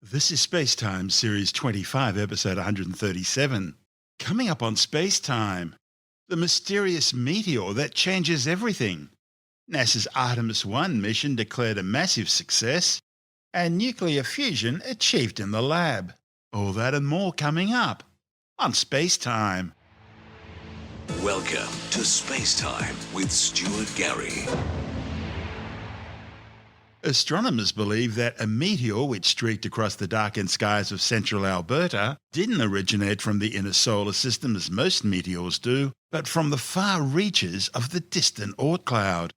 This is SpaceTime Series 25, Episode 137. Coming up on SpaceTime, the mysterious meteor that changes everything. NASA's Artemis 1 mission declared a massive success, and nuclear fusion achieved in the lab. All that and more coming up on SpaceTime. Welcome to Space Time with Stuart Gary. Astronomers believe that a meteor which streaked across the darkened skies of central Alberta didn't originate from the inner solar system as most meteors do, but from the far reaches of the distant Oort cloud.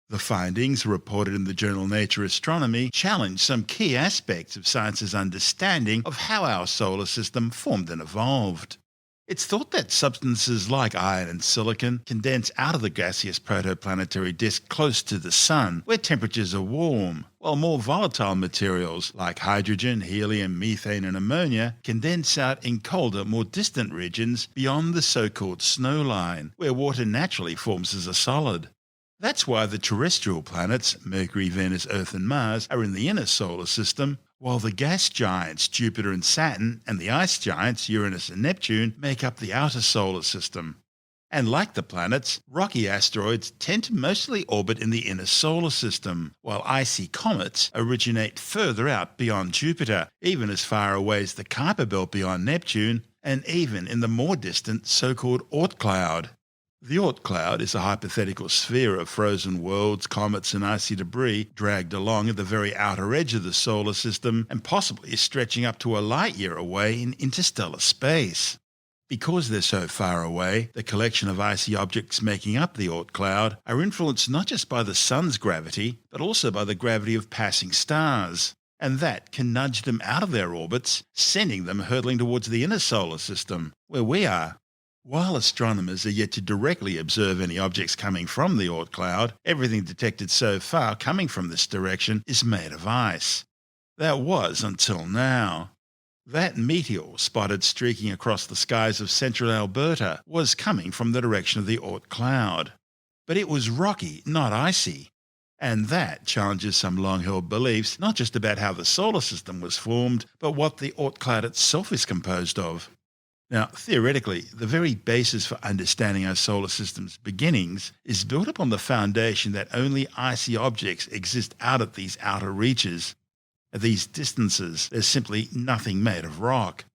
The findings, reported in the journal Nature Astronomy, challenge some key aspects of science's understanding of how our solar system formed and evolved. It's thought that substances like iron and silicon condense out of the gaseous protoplanetary disk close to the Sun, where temperatures are warm, while more volatile materials like hydrogen, helium, methane and ammonia condense out in colder, more distant regions beyond the so-called snow line, where water naturally forms as a solid. That's why the terrestrial planets, Mercury, Venus, Earth and Mars, are in the inner solar system, while the gas giants Jupiter and Saturn and the ice giants Uranus and Neptune make up the outer solar system. And like the planets, rocky asteroids tend to mostly orbit in the inner solar system, while icy comets originate further out beyond Jupiter, even as far away as the Kuiper Belt beyond Neptune, and even in the more distant so-called Oort cloud. The Oort cloud is a hypothetical sphere of frozen worlds, comets and icy debris dragged along at the very outer edge of the solar system and possibly stretching up to a light year away in interstellar space. Because they're so far away, the collection of icy objects making up the Oort cloud are influenced not just by the Sun's gravity, but also by the gravity of passing stars, and that can nudge them out of their orbits, sending them hurtling towards the inner solar system, where we are. While astronomers are yet to directly observe any objects coming from the Oort cloud, everything detected so far coming from this direction is made of ice. That was until now. That meteor spotted streaking across the skies of central Alberta was coming from the direction of the Oort cloud. But it was rocky, not icy. And that challenges some long-held beliefs not just about how the solar system was formed, but what the Oort cloud itself is composed of. Now, theoretically, the very basis for understanding our solar system's beginnings is built upon the foundation that only icy objects exist out at these outer reaches. At these distances, there's simply nothing made of rock.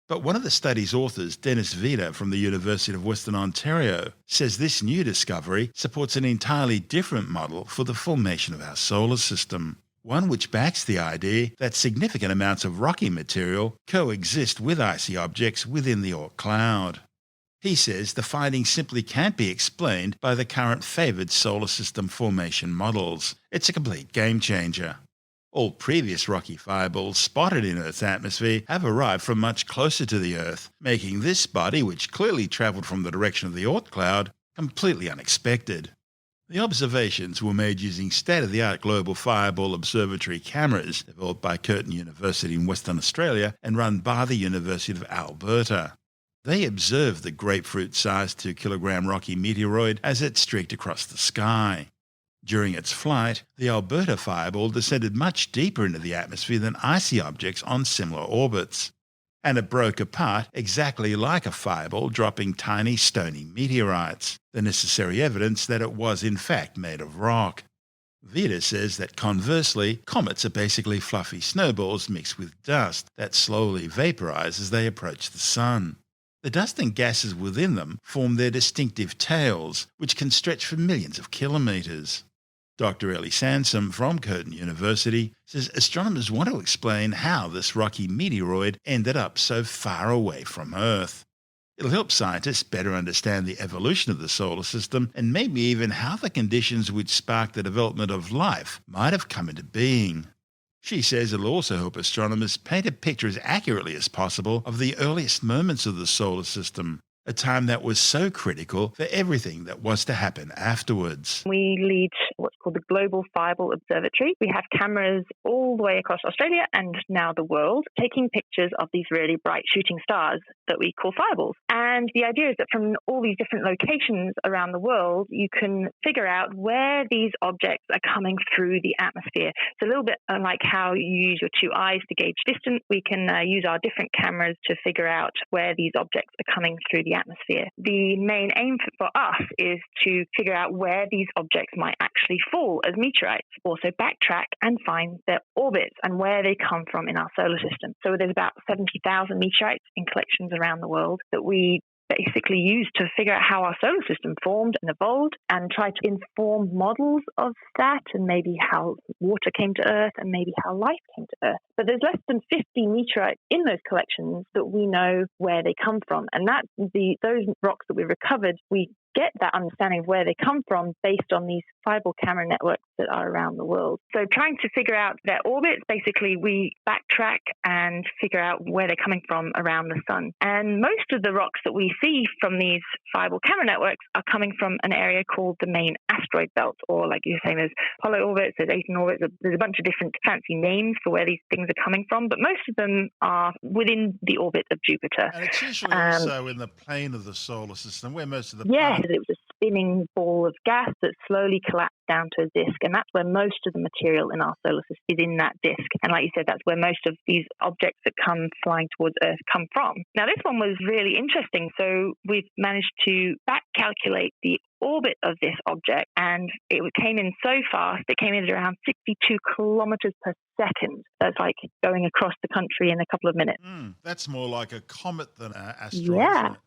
But one of the study's authors, Dennis Vida from the University of Western Ontario, says this new discovery supports an entirely different model for the formation of our solar system. One which backs the idea that significant amounts of rocky material coexist with icy objects within the Oort cloud. He says the findings simply can't be explained by the current favoured solar system formation models. It's a complete game changer. All previous rocky fireballs spotted in Earth's atmosphere have arrived from much closer to the Earth, making this body, which clearly travelled from the direction of the Oort cloud, completely unexpected. The observations were made using state-of-the-art global fireball observatory cameras developed by Curtin University in Western Australia and run by the University of Alberta. They observed the grapefruit-sized 2-kilogram rocky meteoroid as it streaked across the sky. During its flight, the Alberta fireball descended much deeper into the atmosphere than icy objects on similar orbits, and it broke apart exactly like a fireball dropping tiny stony meteorites, the necessary evidence that it was in fact made of rock. Vida says that conversely, comets are basically fluffy snowballs mixed with dust that slowly vaporize as they approach the Sun. The dust and gases within them form their distinctive tails, which can stretch for millions of kilometres. Dr. Ellie Sansom from Curtin University says astronomers want to explain how this rocky meteoroid ended up so far away from Earth. It'll help scientists better understand the evolution of the solar system and maybe even how the conditions which sparked the development of life might have come into being. She says it'll also help astronomers paint a picture as accurately as possible of the earliest moments of the solar system, a time that was so critical for everything that was to happen afterwards. We lead what's called the Global Fireball Observatory. We have cameras all the way across Australia and now the world taking pictures of these really bright shooting stars that we call fireballs. And the idea is that from all these different locations around the world, you can figure out where these objects are coming through the atmosphere. It's a little bit like how you use your two eyes to gauge distance. We can use our different cameras to figure out where these objects are coming through the atmosphere. The main aim for us is to figure out where these objects might actually fall as meteorites, also backtrack and find their orbits and where they come from in our solar system. So there's about 70,000 meteorites in collections around the world that we basically use to figure out how our solar system formed and evolved and try to inform models of that and maybe how water came to Earth and maybe how life came to Earth. But there's less than 50 meteorites in those collections that we know where they come from. And those rocks that we recovered, we get that understanding of where they come from based on these fireball camera networks that are around the world. So trying to figure out their orbits, basically we backtrack and figure out where they're coming from around the sun. And most of the rocks that we see from these fireball camera networks are coming from an area called the main asteroid belt, or like you're saying, there's Apollo orbits, there's Aten orbits, there's a bunch of different fancy names for where these things are coming from, but most of them are within the orbit of Jupiter. And it's usually also in the plane of the solar system where most of the it was a spinning ball of gas that slowly collapsed down to a disk, and that's where most of the material in our solar system is, in that disk. And like you said, that's where most of these objects that come flying towards Earth come from. Now, this one was really interesting. So we've managed to back calculate the orbit of this object, and it came in so fast. It came in at around 62 kilometres per second. That's like going across the country in a couple of minutes. That's more like a comet than an asteroid. Yeah. Isn't it?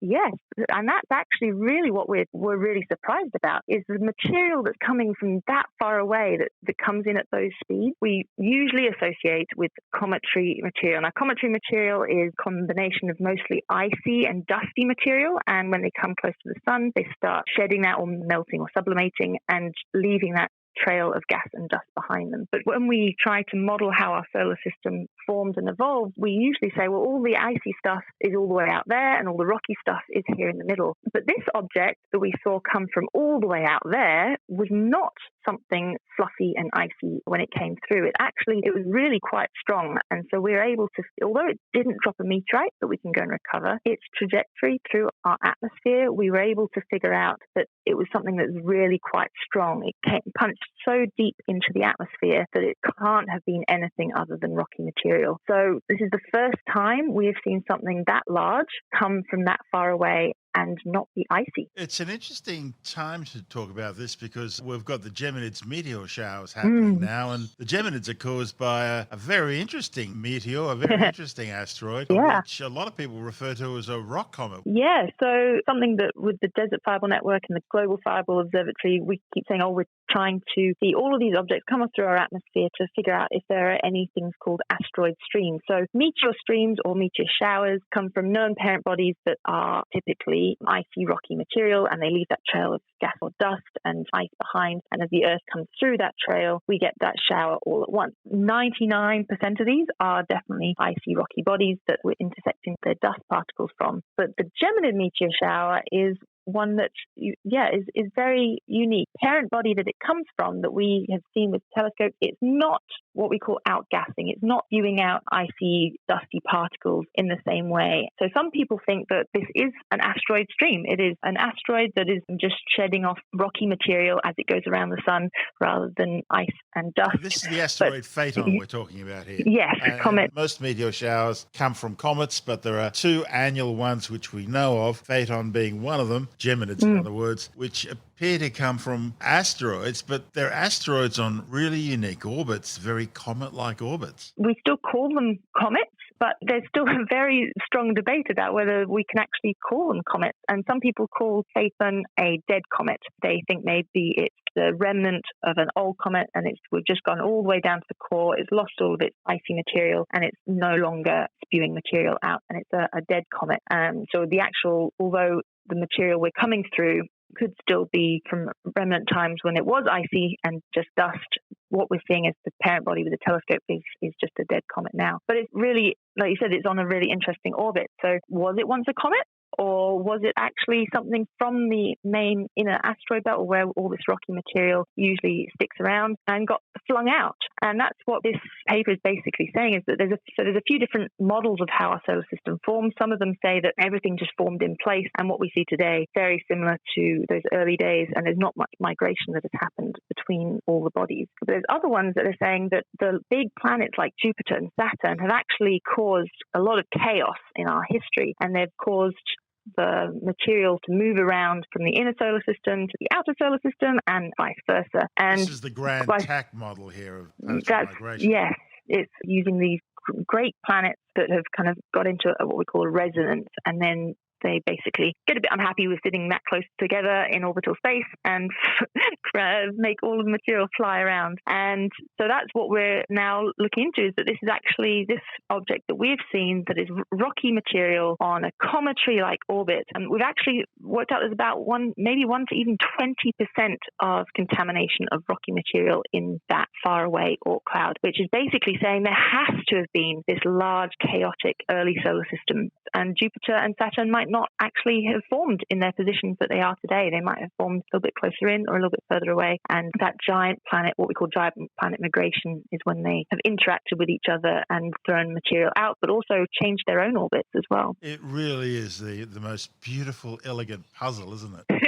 Yes, and that's actually really what we're really surprised about, is the material that's coming from that far away that comes in at those speeds. We usually associate with cometary material. Now, cometary material is a combination of mostly icy and dusty material, and when they come close to the sun, they start shedding that or melting or sublimating and leaving that trail of gas and dust behind them. But when we try to model how our solar system formed and evolved, we usually say, well, all the icy stuff is all the way out there and all the rocky stuff is here in the middle. But this object that we saw come from all the way out there was not something fluffy and icy when it came through. It was really quite strong. And so we were able to, although it didn't drop a meteorite that we can go and recover, its trajectory through our atmosphere, we were able to figure out that it was something that was really quite strong. It punched so deep into the atmosphere that it can't have been anything other than rocky material. So this is the first time we have seen something that large come from that far away and not be icy. It's an interesting time to talk about this because we've got the Geminids meteor showers happening now, and the Geminids are caused by a very interesting meteor, a very interesting asteroid, which a lot of people refer to as a rock comet. Yeah, so something that with the Desert Fireball Network and the Global Fireball Observatory, we keep saying, we're trying to see all of these objects come up through our atmosphere to figure out if there are any things called asteroid streams. So meteor streams or meteor showers come from known parent bodies that are typically icy, rocky material, and they leave that trail of gas or dust and ice behind. And as the Earth comes through that trail, we get that shower all at once. 99% of these are definitely icy, rocky bodies that we're intersecting their dust particles from. But the Geminid meteor shower is one that, is very unique. Parent body that it comes from that we have seen with telescopes, it's not what we call outgassing. It's not spewing out icy, dusty particles in the same way. So some people think that this is an asteroid stream. It is an asteroid that is just shedding off rocky material as it goes around the sun rather than ice and dust. This is the asteroid Phaeton we're talking about here. Yes, comet. Most meteor showers come from comets, but there are two annual ones which we know of, Phaeton being one of them, Geminids in other words, which appear to come from asteroids, but they're asteroids on really unique orbits, very comet-like orbits. We still call them comets, but there's still a very strong debate about whether we can actually call them comets. And some people call Phaeton a dead comet. They think maybe it's the remnant of an old comet and we've just gone all the way down to the core. It's lost all of its icy material and it's no longer spewing material out, and it's a dead comet. So although the material we're coming through could still be from remnant times when it was icy and just dust, what we're seeing as the parent body with the telescope is just a dead comet now. But it's really, like you said, it's on a really interesting orbit. So was it once a comet? or was it actually something from the main inner asteroid belt, or where all this rocky material usually sticks around, and got flung out? And that's what this paper is basically saying, is that there's a few different models of how our solar system formed. Some of them say that everything just formed in place, and what we see today very similar to those early days, and there's not much migration that has happened between all the bodies. But there's other ones that are saying that the big planets like Jupiter and Saturn have actually caused a lot of chaos in our history, and they've caused the material to move around from the inner solar system to the outer solar system and vice versa. And this is the grand TAC model here of planetary migration. Yes, it's using these great planets that have kind of got into what we call a resonance, and then they basically get a bit unhappy with sitting that close together in orbital space and make all of the material fly around. And so that's what we're now looking into, is that this is actually this object that we've seen that is rocky material on a cometary-like orbit. And we've actually worked out there's about 1 to even 20% of contamination of rocky material in that faraway Oort cloud, which is basically saying there has to have been this large, chaotic early solar system. And Jupiter and Saturn might not actually have formed in their positions that they are today. They might have formed a little bit closer in or a little bit further away. And that giant planet, what we call giant planet migration, is when they have interacted with each other and thrown material out, but also changed their own orbits as well. It really is the most beautiful, elegant puzzle, isn't it?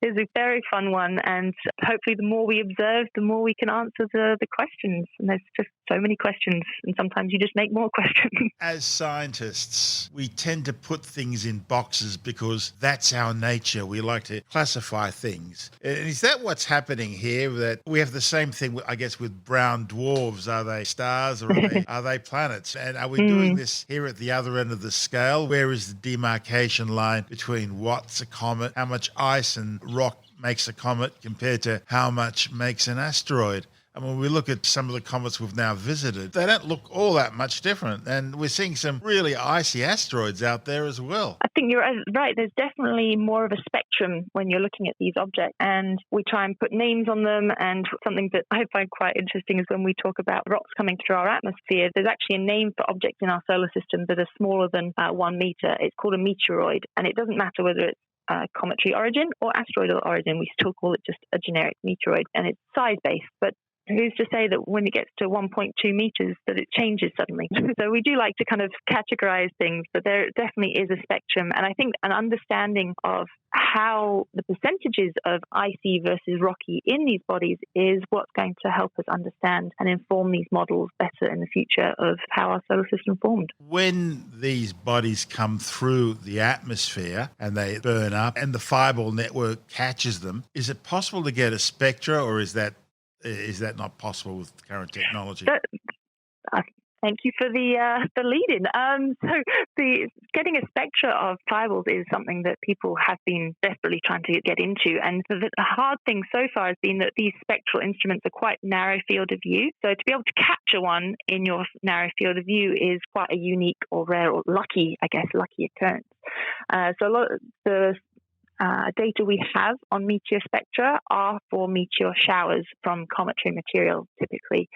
It's a very fun one, and hopefully the more we observe, the more we can answer the questions. And there's just so many questions, and sometimes you just make more questions. As scientists, we tend to put things in boxes because that's our nature. We like to classify things. And is that what's happening here? That we have the same thing, I guess, with brown dwarfs. Are they stars or are they planets? And are we doing this here at the other end of the scale? Where is the demarcation line between what's a comet, how much ice and rock makes a comet compared to how much makes an asteroid? And when we look at some of the comets we've now visited, they don't look all that much different. And we're seeing some really icy asteroids out there as well. I think you're right. There's definitely more of a spectrum when you're looking at these objects. And we try and put names on them. And something that I find quite interesting is when we talk about rocks coming through our atmosphere, there's actually a name for objects in our solar system that are smaller than 1 meter. It's called a meteoroid. And it doesn't matter whether it's cometary origin or asteroidal origin. We still call it just a generic meteoroid. And it's size-based. But who's to say that when it gets to 1.2 meters that it changes suddenly? So we do like to kind of categorize things, but there definitely is a spectrum. And I think an understanding of how the percentages of icy versus rocky in these bodies is what's going to help us understand and inform these models better in the future of how our solar system formed. When these bodies come through the atmosphere and they burn up and the fireball network catches them, is it possible to get a spectra, or is that not possible with current technology? Thank you for the lead-in. So getting a spectra of fireballs is something that people have been desperately trying to get into. And the hard thing so far has been that these spectral instruments are quite narrow field of view. So to be able to capture one in your narrow field of view is quite a unique or rare or lucky occurrence. So a lot of the data we have on meteor spectra are for meteor showers from cometary material, typically.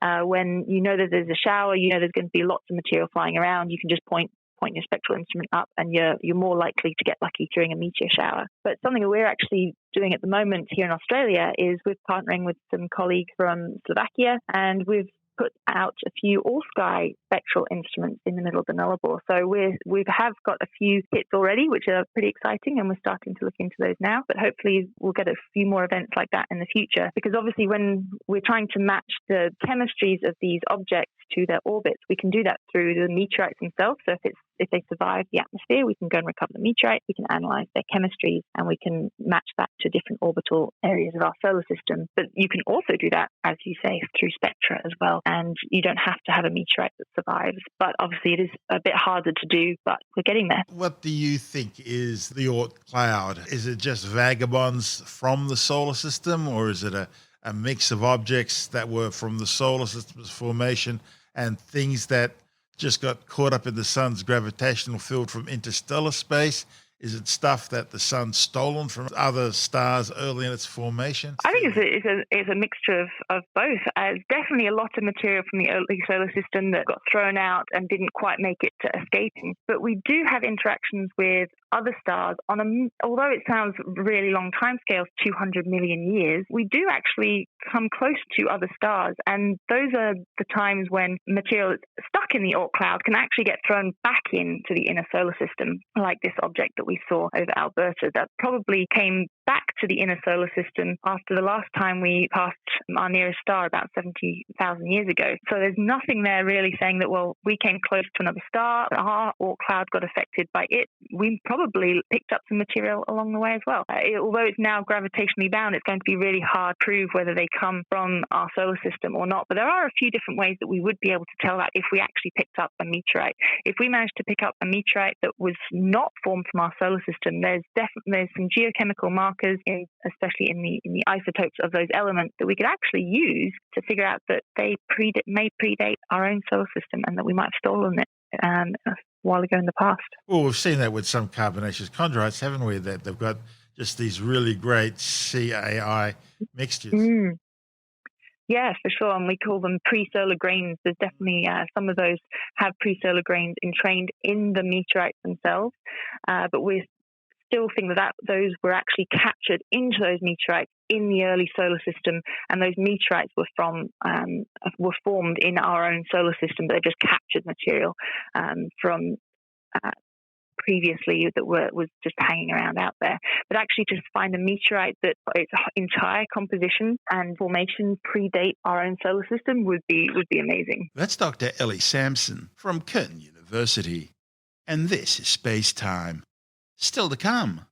When you know that there's a shower, you know there's going to be lots of material flying around, you can just point your spectral instrument up and you're more likely to get lucky during a meteor shower. But something that we're actually doing at the moment here in Australia is we're partnering with some colleagues from Slovakia, and we've put out a few all-sky spectral instruments in the middle of the Nullarbor. So we have got a few hits already, which are pretty exciting, and we're starting to look into those now. But hopefully we'll get a few more events like that in the future, because obviously when we're trying to match the chemistries of these objects to their orbits, we can do that through the meteorites themselves. So if they survive the atmosphere, we can go and recover the meteorite, we can analyze their chemistries, and we can match that to different orbital areas of our solar system. But you can also do that, as you say, through spectra as well. And you don't have to have a meteorite that survives. But obviously it is a bit harder to do, but we're getting there. What do you think is the Oort cloud? Is it just vagabonds from the solar system, or is it a mix of objects that were from the solar system's formation and things that just got caught up in the sun's gravitational field from interstellar space? Is it stuff that the sun's stolen from other stars early in its formation? I think it's a mixture of both. It's definitely a lot of material from the early solar system that got thrown out and didn't quite make it to escaping. But we do have interactions with other stars although it sounds really long timescales, 200 million years, we do actually come close to other stars. And those are the times when material that's stuck in the Oort cloud can actually get thrown back into the inner solar system, like this object that we saw over Alberta that probably came back to the inner solar system after the last time we passed our nearest star about 70,000 years ago. So there's nothing there really saying that, well, we came close to another star, our Oort cloud got affected by it. We probably picked up some material along the way as well. Although it's now gravitationally bound, it's going to be really hard to prove whether they come from our solar system or not. But there are a few different ways that we would be able to tell that if we actually picked up a meteorite. If we managed to pick up a meteorite that was not formed from our solar system, there's some geochemical markers, especially in the isotopes of those elements, that we could actually use to figure out that they may predate our own solar system and that we might have stolen it a while ago in the past. Well, we've seen that with some carbonaceous chondrites, haven't we? That they've got just these really great CAI mixtures. Yeah, for sure. And we call them pre-solar grains. There's definitely some of those have pre-solar grains entrained in the meteorites themselves. But we still think that those were actually captured into those meteorites in the early solar system. And those meteorites were formed in our own solar system, but they just captured material from previously that was just hanging around out there. But actually to find a meteorite that its entire composition and formation predate our own solar system would be amazing. That's Dr. Ellie Sampson from Curtin University. And this is Space Time. Still to come.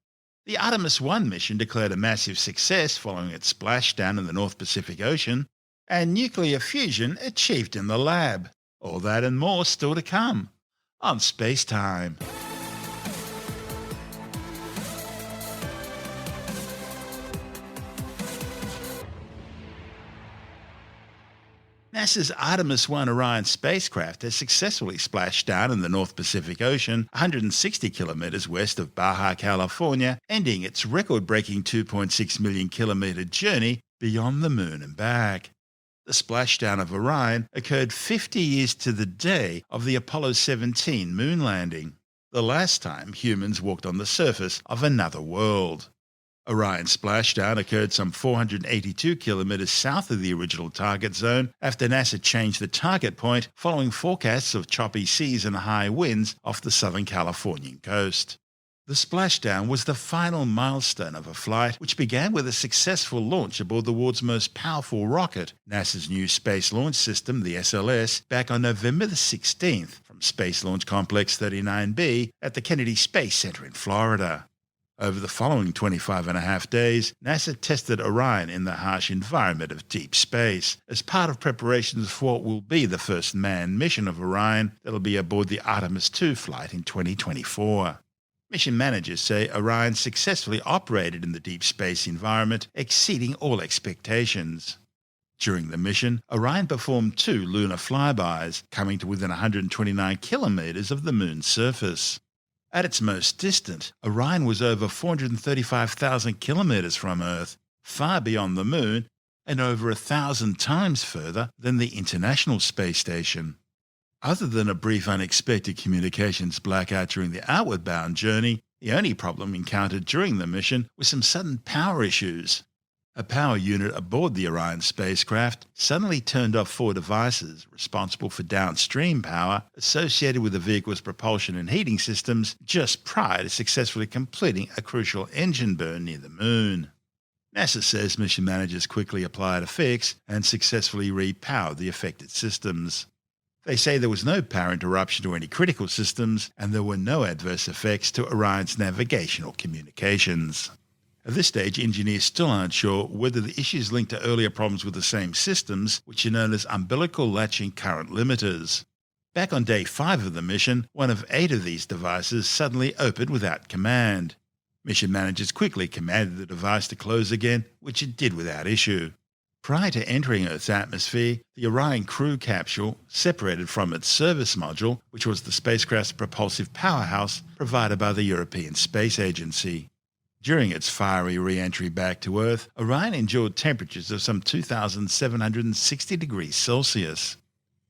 The Artemis 1 mission declared a massive success following its splashdown in the North Pacific Ocean, and nuclear fusion achieved in the lab. All that and more still to come on Space Time. NASA's Artemis 1 Orion spacecraft has successfully splashed down in the North Pacific Ocean, 160 kilometres west of Baja California, ending its record-breaking 2.6 million kilometre journey beyond the Moon and back. The splashdown of Orion occurred 50 years to the day of the Apollo 17 moon landing, the last time humans walked on the surface of another world. Orion's splashdown occurred some 482 kilometres south of the original target zone after NASA changed the target point following forecasts of choppy seas and high winds off the Southern Californian coast. The splashdown was the final milestone of a flight which began with a successful launch aboard the world's most powerful rocket, NASA's new Space Launch System, the SLS, back on November the 16th from Space Launch Complex 39B at the Kennedy Space Center in Florida. Over the following 25.5 days, NASA tested Orion in the harsh environment of deep space as part of preparations for what will be the first manned mission of Orion that'll be aboard the Artemis 2 flight in 2024. Mission managers say Orion successfully operated in the deep space environment, exceeding all expectations. During the mission, Orion performed 2 lunar flybys, coming to within 129 kilometres of the Moon's surface. At its most distant, Orion was over 435,000 kilometres from Earth, far beyond the Moon, and over 1,000 times further than the International Space Station. Other than a brief unexpected communications blackout during the outward-bound journey, the only problem encountered during the mission was some sudden power issues. A power unit aboard the Orion spacecraft suddenly turned off 4 devices responsible for downstream power associated with the vehicle's propulsion and heating systems just prior to successfully completing a crucial engine burn near the Moon. NASA says mission managers quickly applied a fix and successfully repowered the affected systems. They say there was no power interruption to any critical systems and there were no adverse effects to Orion's navigation or communications. At this stage, engineers still aren't sure whether the issues linked to earlier problems with the same systems, which are known as umbilical latching current limiters. Back on day 5 of the mission, one of 8 of these devices suddenly opened without command. Mission managers quickly commanded the device to close again, which it did without issue. Prior to entering Earth's atmosphere, the Orion crew capsule separated from its service module, which was the spacecraft's propulsive powerhouse provided by the European Space Agency. During its fiery re-entry back to Earth, Orion endured temperatures of some 2,760 degrees Celsius.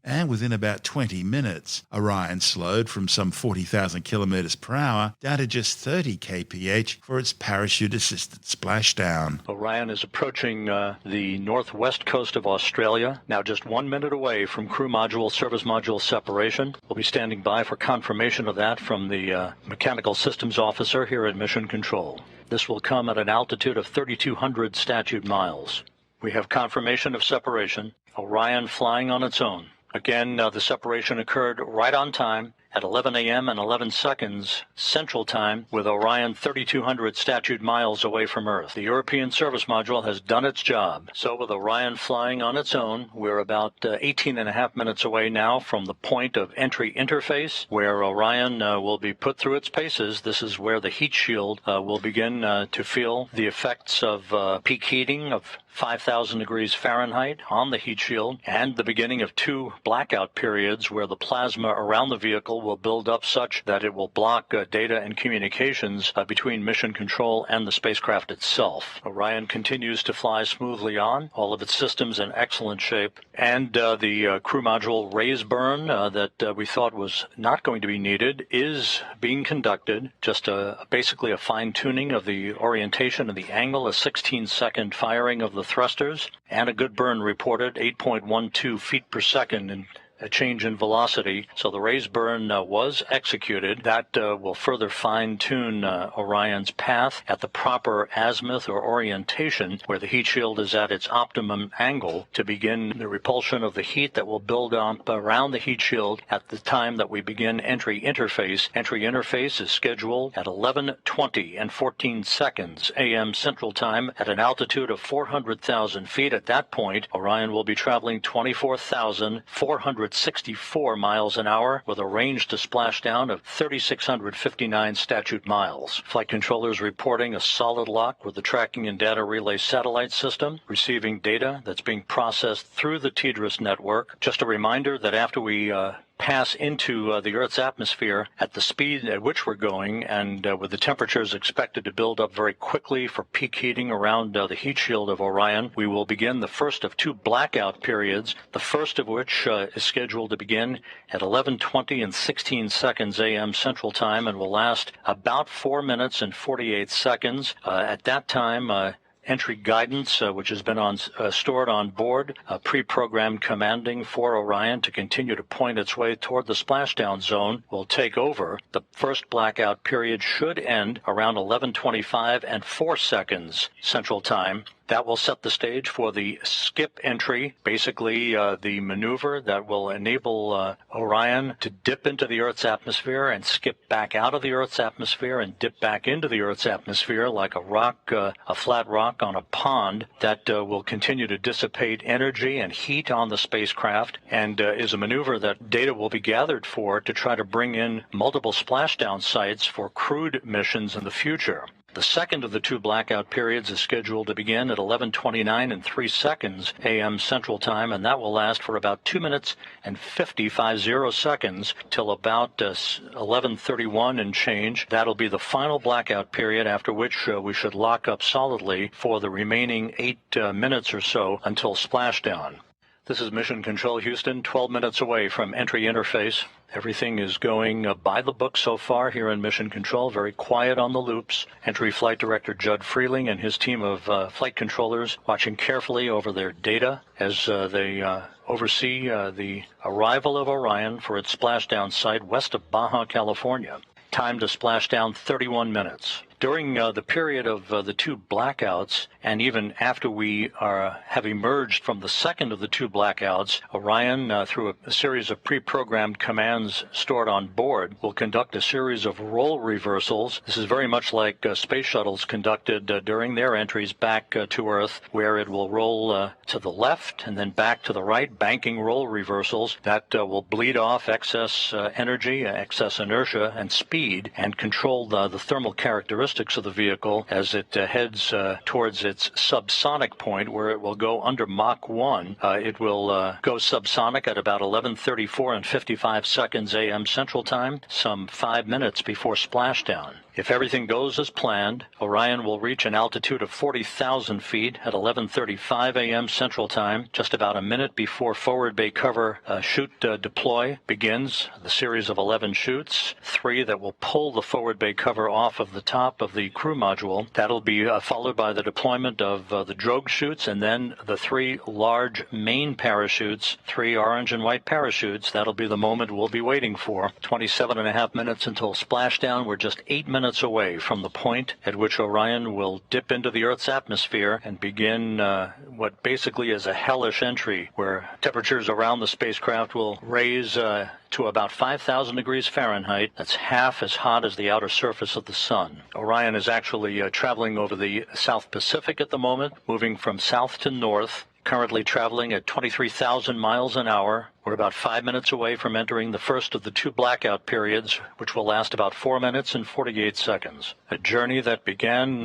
And within about 20 minutes, Orion slowed from some 40,000 kilometres per hour down to just 30 kph for its parachute-assisted splashdown. Orion is approaching the northwest coast of Australia, now just 1 minute away from crew module, service module separation. We'll be standing by for confirmation of that from the mechanical systems officer here at Mission Control. This will come at an altitude of 3,200 statute miles. We have confirmation of separation, Orion flying on its own. Again, the separation occurred right on time at 11 a.m. and 11 seconds Central Time, with Orion 3,200 statute miles away from Earth. The European service module has done its job. So with Orion flying on its own, we're about 18 and a half minutes away now from the point of entry interface, where Orion will be put through its paces. This is where the heat shield will begin to feel the effects of peak heating of 5,000 degrees Fahrenheit on the heat shield, and the beginning of 2 blackout periods where the plasma around the vehicle will build up such that it will block data and communications between mission control and the spacecraft itself. Orion continues to fly smoothly on, all of its systems in excellent shape, and the crew module raise burn that we thought was not going to be needed is being conducted, just basically a fine-tuning of the orientation and the angle, a 16-second firing of the thrusters, and a good burn reported, 8.12 feet per second in a change in velocity. So the raise burn was executed. That will further fine-tune Orion's path at the proper azimuth or orientation, where the heat shield is at its optimum angle, to begin the repulsion of the heat that will build up around the heat shield at the time that we begin entry interface. Entry interface is scheduled at 11:20 and 14 seconds a.m. Central Time at an altitude of 400,000 feet. At that point, Orion will be traveling 24,464 miles an hour with a range to splashdown of 3,659 statute miles. Flight controllers reporting a solid lock with the tracking and data relay satellite system, receiving data that's being processed through the TDRS network. Just a reminder that after we pass into the Earth's atmosphere at the speed at which we're going, and with the temperatures expected to build up very quickly for peak heating around the heat shield of Orion, we will begin the first of 2 blackout periods, the first of which is scheduled to begin at 11:20 and 16 seconds a.m. Central Time and will last about 4 minutes and 48 seconds. At that time, entry guidance, which has been stored on board, pre-programmed commanding for Orion to continue to point its way toward the splashdown zone, will take over. The first blackout period should end around 11:25 and 4 seconds Central Time. That will set the stage for the skip entry, basically the maneuver that will enable Orion to dip into the Earth's atmosphere and skip back out of the Earth's atmosphere and dip back into the Earth's atmosphere like a rock, a flat rock on a pond that will continue to dissipate energy and heat on the spacecraft, and is a maneuver that data will be gathered for to try to bring in multiple splashdown sites for crewed missions in the future. The second of the 2 blackout periods is scheduled to begin at 11:29 and 3 seconds a.m. Central Time, and that will last for about 2 minutes and 50 seconds till about 11:31 and change. That'll be the final blackout period, after which we should lock up solidly for the remaining 8 minutes or so until splashdown. This is Mission Control Houston, 12 minutes away from entry interface. Everything is going by the book so far here in Mission Control, very quiet on the loops. Entry Flight Director Judd Freeling and his team of flight controllers watching carefully over their data as they oversee the arrival of Orion for its splashdown site west of Baja, California. Time to splashdown 31 minutes. During the period of the 2 blackouts, and even after we have emerged from the second of the 2 blackouts, Orion, through a series of pre-programmed commands stored on board, will conduct a series of role reversals. This is very much like space shuttles conducted during their entries back to Earth, where it will roll to the left and then back to the right, banking role reversals that will bleed off excess energy, excess inertia, and speed, and control the thermal characteristics characteristics of the vehicle as it heads towards its subsonic point, where it will go under Mach 1. It will go subsonic at about 11:34 and 55 seconds a.m. Central Time, some 5 minutes before splashdown. If everything goes as planned, Orion will reach an altitude of 40,000 feet at 11:35 a.m. Central Time, just about a minute before forward bay cover chute deploy begins. The series of 11 chutes, 3 that will pull the forward bay cover off of the top of the crew module. That'll be followed by the deployment of the drogue chutes, and then the 3 large main parachutes, 3 orange and white parachutes. That'll be the moment we'll be waiting for. 27.5 minutes until splashdown. We're just 8 minutes away from the point at which Orion will dip into the Earth's atmosphere and begin what basically is a hellish entry, where temperatures around the spacecraft will raise to about 5,000 degrees Fahrenheit. That's half as hot as the outer surface of the sun. Orion is actually traveling over the South Pacific at the moment, moving from south to north, currently traveling at 23,000 miles an hour. We're about 5 minutes away from entering the first of the 2 blackout periods, which will last about 4 minutes and 48 seconds. A journey that began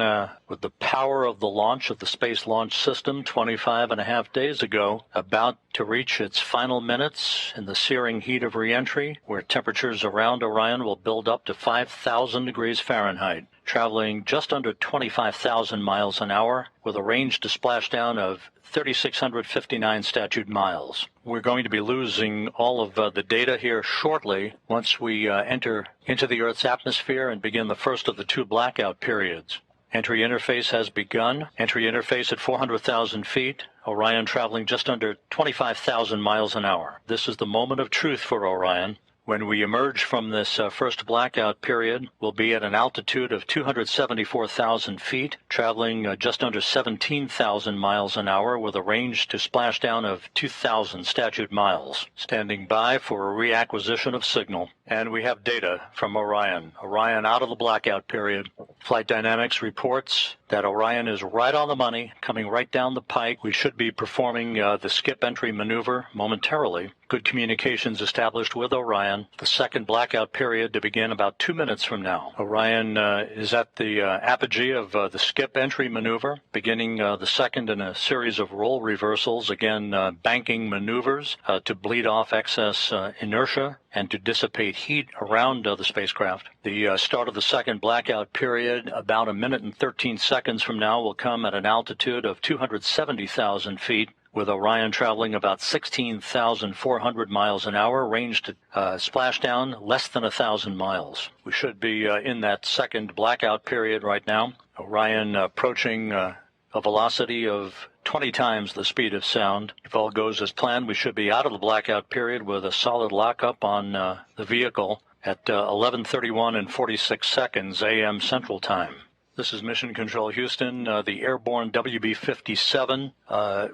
with the power of the launch of the Space Launch System 25.5 days ago, about to reach its final minutes in the searing heat of re-entry, where temperatures around Orion will build up to 5,000 degrees Fahrenheit. Traveling just under 25,000 miles an hour with a range to splashdown of 3,659 statute miles. We're going to be losing all of the data here shortly once we enter into the Earth's atmosphere and begin the first of the 2 blackout periods. Entry interface has begun. Entry interface at 400,000 feet. Orion traveling just under 25,000 miles an hour. This is the moment of truth for Orion. When we emerge from this first blackout period, we'll be at an altitude of 274,000 feet, traveling just under 17,000 miles an hour with a range to splashdown of 2,000 statute miles. Standing by for a reacquisition of signal. And we have data from Orion. Orion out of the blackout period. Flight Dynamics reports that Orion is right on the money, coming right down the pike. We should be performing the skip entry maneuver momentarily. Good communications established with Orion. The second blackout period to begin about 2 minutes from now. Orion is at the apogee of the skip entry maneuver, beginning the second in a series of roll reversals, again banking maneuvers to bleed off excess inertia and to dissipate heat around the spacecraft. The start of the second blackout period, about a minute and 13 seconds from now, will come at an altitude of 270,000 feet, with Orion traveling about 16,400 miles an hour, range to splashdown less than 1,000 miles. We should be in that second blackout period right now. Orion approaching a velocity of 20 times the speed of sound. If all goes as planned, we should be out of the blackout period with a solid lockup on the vehicle at 11:31 and 46 seconds a.m. Central Time. This is Mission Control Houston, the airborne WB-57,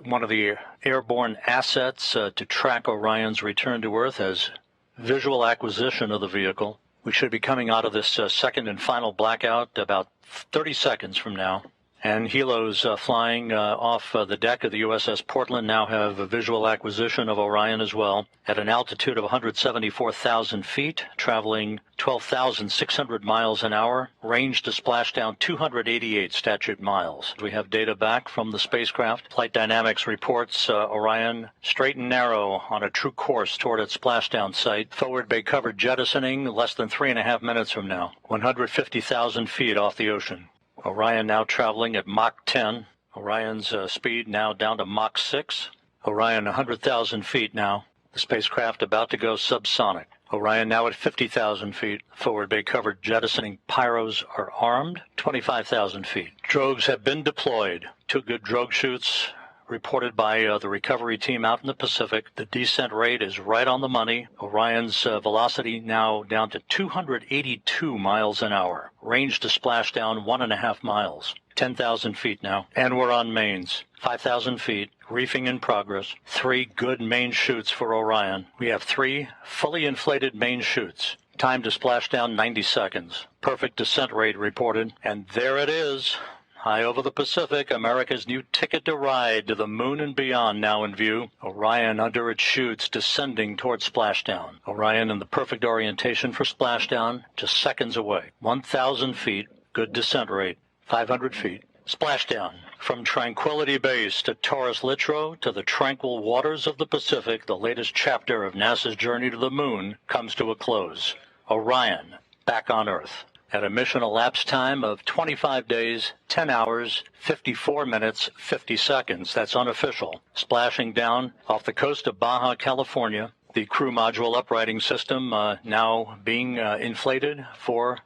one of the airborne assets to track Orion's return to Earth as visual acquisition of the vehicle. We should be coming out of this second and final blackout about 30 seconds from now. And helos flying off the deck of the USS Portland now have a visual acquisition of Orion as well, at an altitude of 174,000 feet, traveling 12,600 miles an hour, range to splashdown 288 statute miles. We have data back from the spacecraft. Flight Dynamics reports Orion straight and narrow on a true course toward its splashdown site. Forward bay cover jettisoning less than 3.5 minutes from now, 150,000 feet off the ocean. Orion now traveling at Mach 10. Orion's speed now down to Mach 6. Orion 100,000 feet now. The spacecraft about to go subsonic. Orion now at 50,000 feet. Forward bay covered jettisoning pyros are armed. 25,000 feet. Drogues have been deployed. 2 good drogue chutes reported by the recovery team out in the Pacific. The descent rate is right on the money. Orion's velocity now down to 282 miles an hour. Range to splashdown 1.5 miles. 10,000 feet now. And we're on mains. 5,000 feet. Reefing in progress. 3 good main chutes for Orion. We have 3 fully inflated main chutes. Time to splashdown 90 seconds. Perfect descent rate reported. And there it is. High over the Pacific, America's new ticket to ride to the moon and beyond now in view. Orion under its chutes descending toward splashdown. Orion in the perfect orientation for splashdown, just seconds away. 1,000 feet. Good descent rate, 500 feet. Splashdown. From Tranquility Base to Taurus Littrow to the tranquil waters of the Pacific, the latest chapter of NASA's journey to the moon comes to a close. Orion, back on Earth, at a mission elapsed time of 25 days, 10 hours, 54 minutes, 50 seconds. That's unofficial. Splashing down off the coast of Baja, California. The crew module uprighting system now being inflated for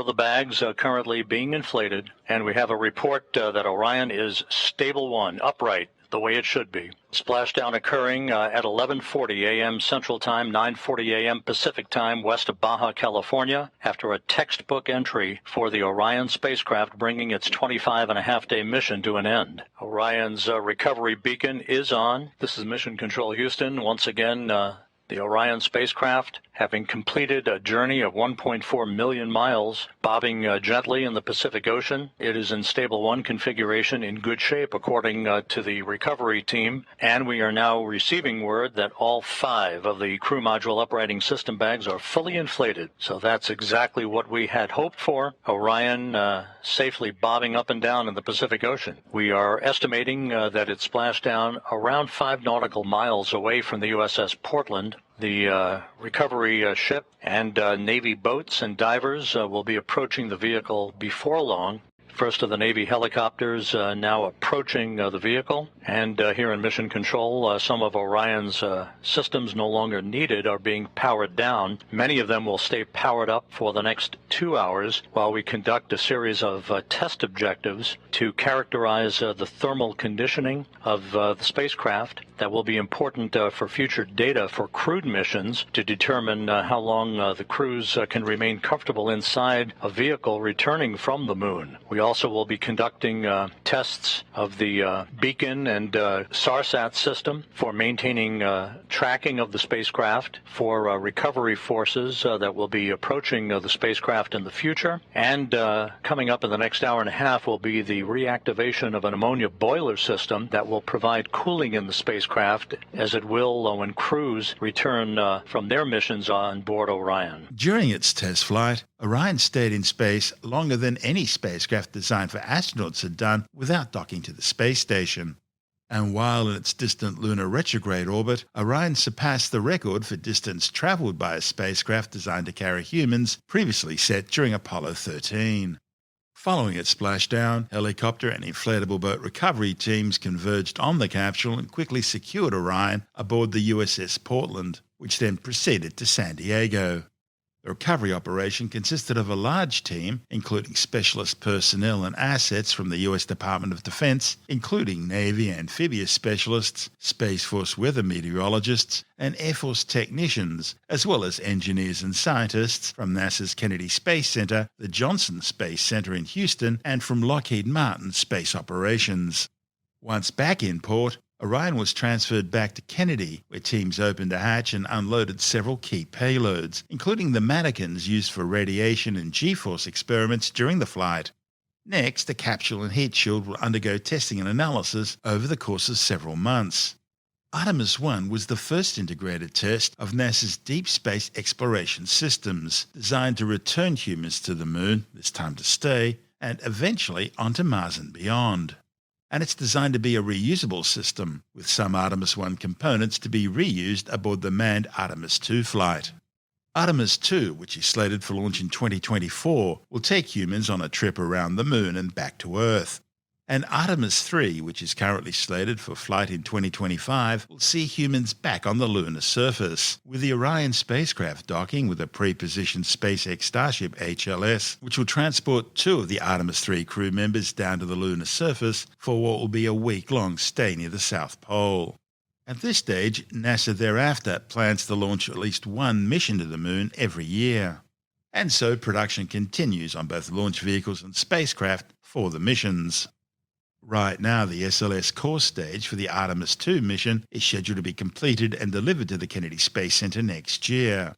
the bags currently being inflated, and we have a report that Orion is stable one, upright, the way it should be. Splashdown occurring at 11:40 a.m. Central Time, 9:40 a.m. Pacific Time, west of Baja, California, after a textbook entry for the Orion spacecraft bringing its 25-and-a-half-day mission to an end. Orion's recovery beacon is on. This is Mission Control Houston. Once again, the Orion spacecraft, having completed a journey of 1.4 million miles, bobbing gently in the Pacific Ocean. It is in stable one configuration, in good shape according to the recovery team, and we are now receiving word that all 5 of the crew module uprighting system bags are fully inflated. So that's exactly what we had hoped for. Orion safely bobbing up and down in the Pacific Ocean. We are estimating that it splashed down around 5 nautical miles away from the USS Portland. The recovery ship and Navy boats and divers will be approaching the vehicle before long. First of the Navy helicopters now approaching the vehicle, and here in Mission Control, some of Orion's systems no longer needed are being powered down. Many of them will stay powered up for the next 2 hours while we conduct a series of test objectives to characterize the thermal conditioning of the spacecraft. That will be important for future data for crewed missions to determine how long the crews can remain comfortable inside a vehicle returning from the moon. We also will be conducting tests of the beacon and SARSAT system for maintaining tracking of the spacecraft, for recovery forces that will be approaching the spacecraft in the future. And coming up in the next hour and a half will be the reactivation of an ammonia boiler system that will provide cooling in the spacecraft, as it will when crews return from their missions on board Orion. During its test flight, Orion stayed in space longer than any spacecraft designed for astronauts had done without docking to the space station. And while in its distant lunar retrograde orbit, Orion surpassed the record for distance travelled by a spacecraft designed to carry humans previously set during Apollo 13. Following its splashdown, helicopter and inflatable boat recovery teams converged on the capsule and quickly secured Orion aboard the USS Portland, which then proceeded to San Diego. The recovery operation consisted of a large team, including specialist personnel and assets from the U.S. Department of Defense, including Navy amphibious specialists, Space Force weather meteorologists, and Air Force technicians, as well as engineers and scientists from NASA's Kennedy Space Center, the Johnson Space Center in Houston, and from Lockheed Martin Space Operations. Once back in port, Orion was transferred back to Kennedy, where teams opened a hatch and unloaded several key payloads, including the mannequins used for radiation and G-force experiments during the flight. Next, the capsule and heat shield will undergo testing and analysis over the course of several months. Artemis 1 was the first integrated test of NASA's deep space exploration systems, designed to return humans to the moon, this time to stay, and eventually onto Mars and beyond. And it's designed to be a reusable system, with some Artemis 1 components to be reused aboard the manned Artemis 2 flight. Artemis 2, which is slated for launch in 2024, will take humans on a trip around the moon and back to Earth. And Artemis 3, which is currently slated for flight in 2025, will see humans back on the lunar surface, with the Orion spacecraft docking with a pre-positioned SpaceX Starship HLS, which will transport 2 of the Artemis 3 crew members down to the lunar surface for what will be a week-long stay near the South Pole. At this stage, NASA thereafter plans to launch at least 1 mission to the moon every year. And so production continues on both launch vehicles and spacecraft for the missions. Right now, the SLS core stage for the Artemis 2 mission is scheduled to be completed and delivered to the Kennedy Space Center next year.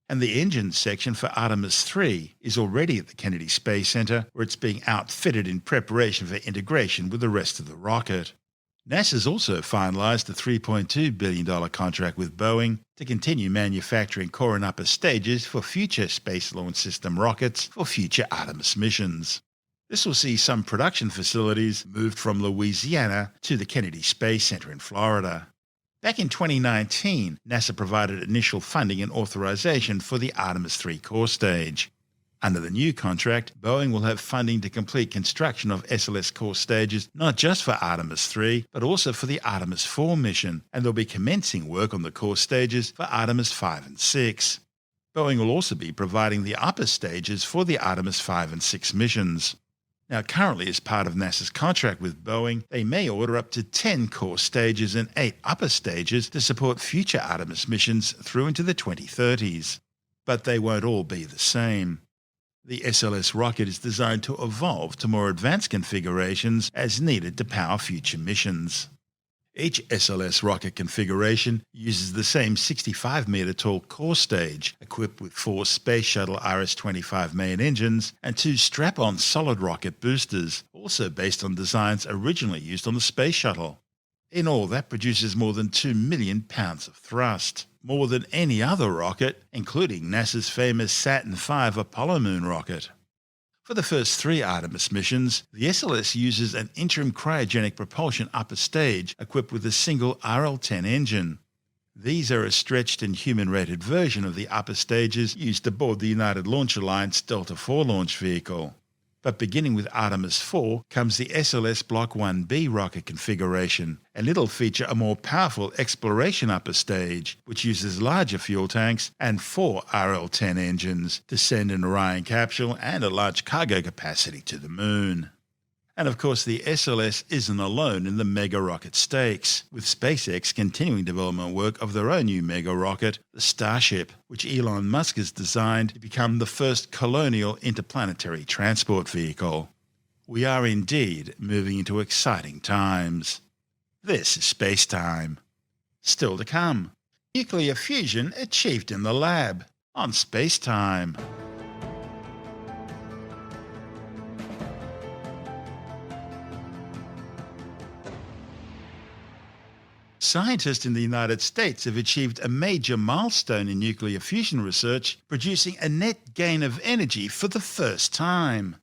And the engine section for Artemis 3 is already at the Kennedy Space Center, where it's being outfitted in preparation for integration with the rest of the rocket. NASA's also finalized a $3.2 billion contract with Boeing to continue manufacturing core and upper stages for future Space Launch System rockets for future Artemis missions. This will see some production facilities moved from Louisiana to the Kennedy Space Center in Florida. Back in 2019, NASA provided initial funding and authorization for the Artemis 3 core stage. Under the new contract, Boeing will have funding to complete construction of SLS core stages not just for Artemis 3, but also for the Artemis 4 mission, and they'll be commencing work on the core stages for Artemis 5 and 6. Boeing will also be providing the upper stages for the Artemis 5 and 6 missions. Now, currently, as part of NASA's contract with Boeing, they may order up to 10 core stages and 8 upper stages to support future Artemis missions through into the 2030s. But they won't all be the same. The SLS rocket is designed to evolve to more advanced configurations as needed to power future missions. Each SLS rocket configuration uses the same 65-metre tall core stage, equipped with 4 Space Shuttle RS-25 main engines and 2 strap-on solid rocket boosters, also based on designs originally used on the Space Shuttle. In all, that produces more than 2 million pounds of thrust, more than any other rocket, including NASA's famous Saturn V Apollo moon rocket. For the first 3 Artemis missions, the SLS uses an interim cryogenic propulsion upper stage equipped with a single RL-10 engine. These are a stretched and human-rated version of the upper stages used aboard the United Launch Alliance Delta IV launch vehicle. But beginning with Artemis 4 comes the SLS Block 1B rocket configuration, and it'll feature a more powerful exploration upper stage, which uses larger fuel tanks and 4 RL-10 engines to send an Orion capsule and a large cargo capacity to the moon. And of course, the SLS isn't alone in the mega rocket stakes, with SpaceX continuing development work of their own new mega rocket, the Starship, which Elon Musk has designed to become the first colonial interplanetary transport vehicle. We are indeed moving into exciting times. This is SpaceTime. Still to come, nuclear fusion achieved in the lab on SpaceTime. Scientists in the United States have achieved a major milestone in nuclear fusion research, producing a net gain of energy for the first time.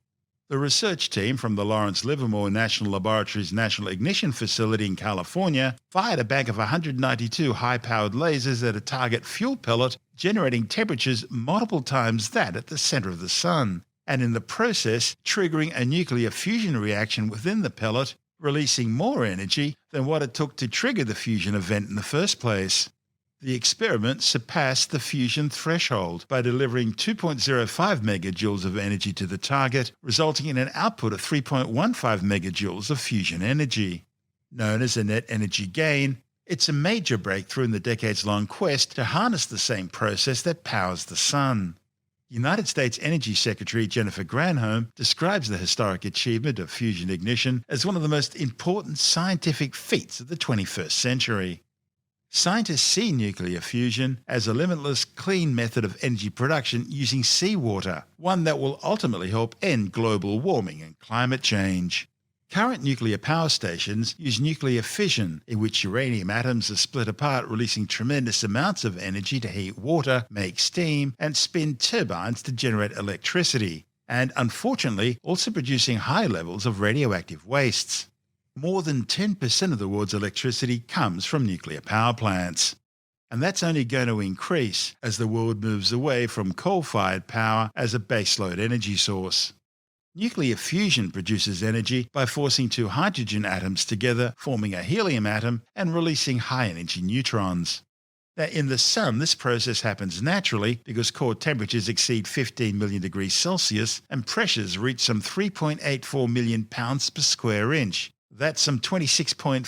The research team from the Lawrence Livermore National Laboratory's National Ignition Facility in California fired a bank of 192 high-powered lasers at a target fuel pellet, generating temperatures multiple times that at the center of the Sun, and in the process triggering a nuclear fusion reaction within the pellet, releasing more energy than what it took to trigger the fusion event in the first place. The experiment surpassed the fusion threshold by delivering 2.05 megajoules of energy to the target, resulting in an output of 3.15 megajoules of fusion energy. Known as a net energy gain, it's a major breakthrough in the decades-long quest to harness the same process that powers the Sun. United States Energy Secretary Jennifer Granholm describes the historic achievement of fusion ignition as one of the most important scientific feats of the 21st century. Scientists see nuclear fusion as a limitless, clean method of energy production using seawater, one that will ultimately help end global warming and climate change. Current nuclear power stations use nuclear fission, in which uranium atoms are split apart, releasing tremendous amounts of energy to heat water, make steam, and spin turbines to generate electricity, and unfortunately also producing high levels of radioactive wastes. More than 10% of the world's electricity comes from nuclear power plants. And that's only going to increase as the world moves away from coal-fired power as a baseload energy source. Nuclear fusion produces energy by forcing 2 hydrogen atoms together, forming a helium atom and releasing high-energy neutrons. Now, in the Sun, this process happens naturally because core temperatures exceed 15 million degrees Celsius and pressures reach some 3.84 million pounds per square inch. That's some 26.5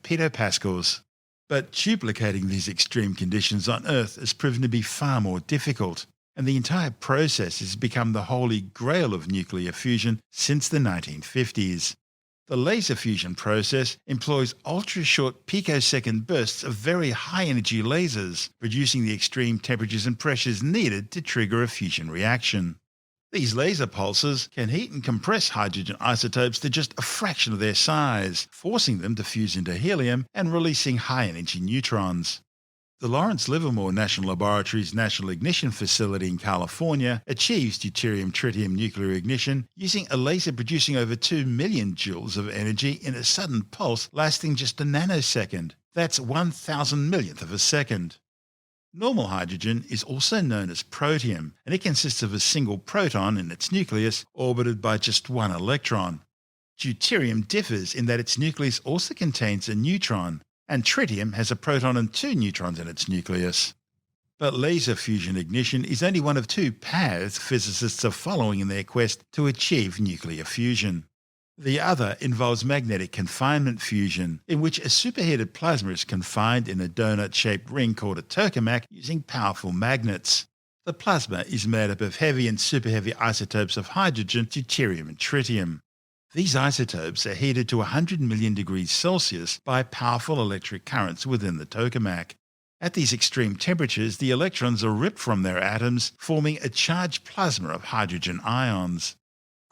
petapascals. But duplicating these extreme conditions on Earth has proven to be far more difficult, and the entire process has become the holy grail of nuclear fusion since the 1950s. The laser fusion process employs ultra-short picosecond bursts of very high-energy lasers, producing the extreme temperatures and pressures needed to trigger a fusion reaction. These laser pulses can heat and compress hydrogen isotopes to just a fraction of their size, forcing them to fuse into helium and releasing high-energy neutrons. The Lawrence Livermore National Laboratory's National Ignition Facility in California achieves deuterium-tritium nuclear ignition using a laser producing over 2 million joules of energy in a sudden pulse lasting just a nanosecond. That's 1,000 millionth of a second. Normal hydrogen is also known as protium, and it consists of a single proton in its nucleus orbited by just one electron. Deuterium differs in that its nucleus also contains a neutron, and tritium has a proton and 2 neutrons in its nucleus. But laser fusion ignition is only one of 2 paths physicists are following in their quest to achieve nuclear fusion. The other involves magnetic confinement fusion, in which a superheated plasma is confined in a donut-shaped ring called a tokamak using powerful magnets. The plasma is made up of heavy and superheavy isotopes of hydrogen, deuterium and tritium. These isotopes are heated to 100 million degrees Celsius by powerful electric currents within the tokamak. At these extreme temperatures, the electrons are ripped from their atoms, forming a charged plasma of hydrogen ions.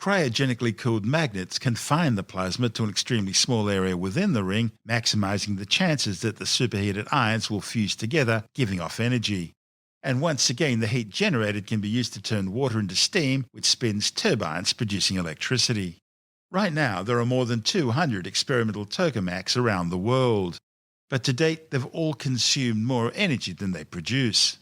Cryogenically cooled magnets confine the plasma to an extremely small area within the ring, maximizing the chances that the superheated ions will fuse together, giving off energy. And once again, the heat generated can be used to turn water into steam, which spins turbines producing electricity. Right now, there are more than 200 experimental tokamaks around the world. But to date, they've all consumed more energy than they produce.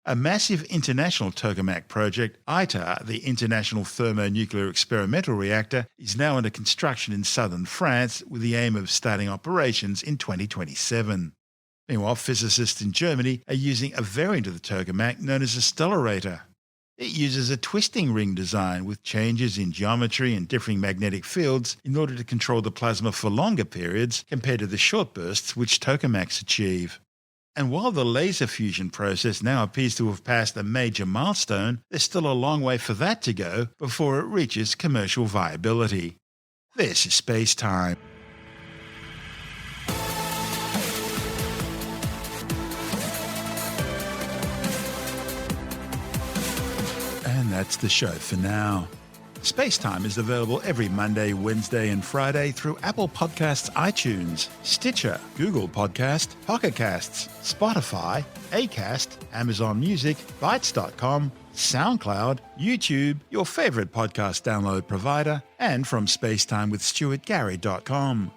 A massive international tokamak project, ITER, the International Thermonuclear Experimental Reactor, is now under construction in southern France with the aim of starting operations in 2027. Meanwhile, physicists in Germany are using a variant of the tokamak known as a stellarator. It uses a twisting ring design with changes in geometry and differing magnetic fields in order to control the plasma for longer periods compared to the short bursts which tokamaks achieve. And while the laser fusion process now appears to have passed a major milestone, there's still a long way for that to go before it reaches commercial viability. This is SpaceTime. And that's the show for now. SpaceTime is available every Monday, Wednesday and Friday through Apple Podcasts, iTunes, Stitcher, Google Podcast, Pocket Casts, Spotify, Acast, Amazon Music, Bytes.com, SoundCloud, YouTube, your favorite podcast download provider, and from spacetimewithstuartgary.com.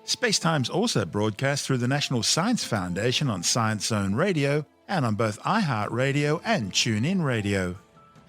SpaceTime's also broadcast through the National Science Foundation on Science Zone Radio and on both iHeartRadio and TuneIn Radio.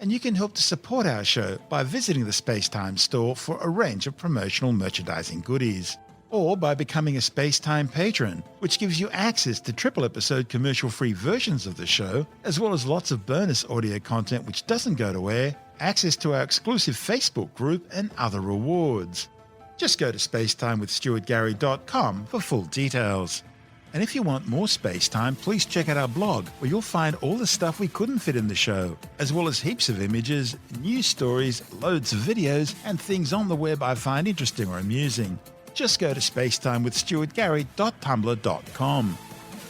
And you can help to support our show by visiting the SpaceTime store for a range of promotional merchandising goodies, or by becoming a SpaceTime patron, which gives you access to triple-episode commercial-free versions of the show, as well as lots of bonus audio content which doesn't go to air, access to our exclusive Facebook group, and other rewards. Just go to spacetimewithstuartgary.com for full details. And if you want more SpaceTime, please check out our blog, where you'll find all the stuff we couldn't fit in the show, as well as heaps of images, news stories, loads of videos, and things on the web I find interesting or amusing. Just go to spacetimewithstuartgary.tumblr.com.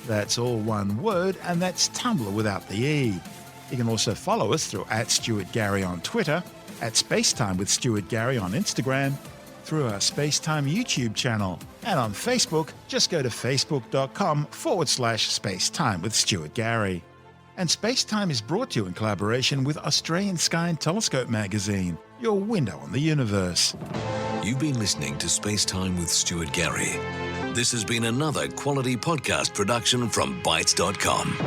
That's all one word, and that's Tumblr without the E. You can also follow us through @StuartGary on Twitter, @SpaceTimeWithStuartGary on Instagram, through our SpaceTime YouTube channel, and on Facebook, just go to facebook.com/SpaceTime with Stuart Gary. And SpaceTime is brought to you in collaboration with Australian Sky and Telescope magazine, your window on the universe. You've been listening to SpaceTime with Stuart Gary. This has been another quality podcast production from Bytes.com.